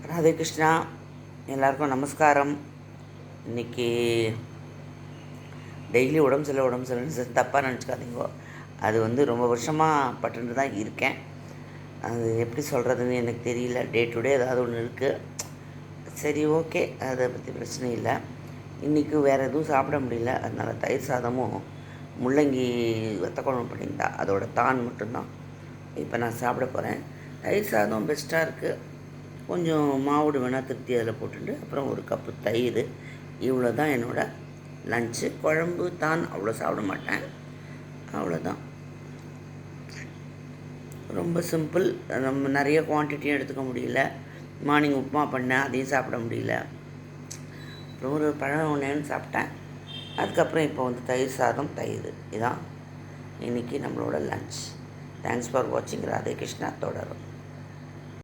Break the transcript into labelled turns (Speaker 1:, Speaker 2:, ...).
Speaker 1: ராதே கிருஷ்ணா. எல்லாருக்கும் நமஸ்காரம். இன்றைக்கி டெய்லி உடம்பு சரியில்லைன்னு தப்பாக நினச்சிக்காதீங்கோ. அது ரொம்ப வருஷமாக பட்டுட்டு தான் இருக்கேன். அது எப்படி சொல்கிறதுன்னு எனக்கு தெரியல. டே டு டே ஏதாவது ஒன்று இருக்குது. சரி, ஓகே, அதை பற்றி பிரச்சனை இல்லை. இன்றைக்கி வேறு எதுவும் சாப்பிட முடியல. அதனால் தயிர் சாதமும் முள்ளங்கி வத்த குழம்பு பண்ணியிருந்தா அதோட தான் மட்டும்தான் இப்போ நான் சாப்பிட போகிறேன். தயிர் சாதம் பெஸ்ட்டாக இருக்குது. கொஞ்சம் மாவுடு வேணால் திருப்தி அதில் போட்டுட்டு அப்புறம் ஒரு கப்பு தயிர். இவ்வளோ தான் என்னோடய லஞ்சு. குழம்பு தான் அவ்வளோ சாப்பிட மாட்டேன். அவ்வளோதான், ரொம்ப சிம்பிள். நம்ம நிறைய குவான்டிட்டியும் எடுத்துக்க முடியல. மார்னிங் உப்புமா பண்ணேன், அதையும் சாப்பிட முடியல. அப்புறம் ஒரு பழம் ஒன்று சாப்பிட்டேன். அதுக்கப்புறம் இப்போ தயிர் சாதம் தயிர். இதுதான் இன்றைக்கி நம்மளோட லஞ்ச். தேங்க்ஸ் ஃபார் வாட்சிங். ராதே கிருஷ்ணா. தொடரும்.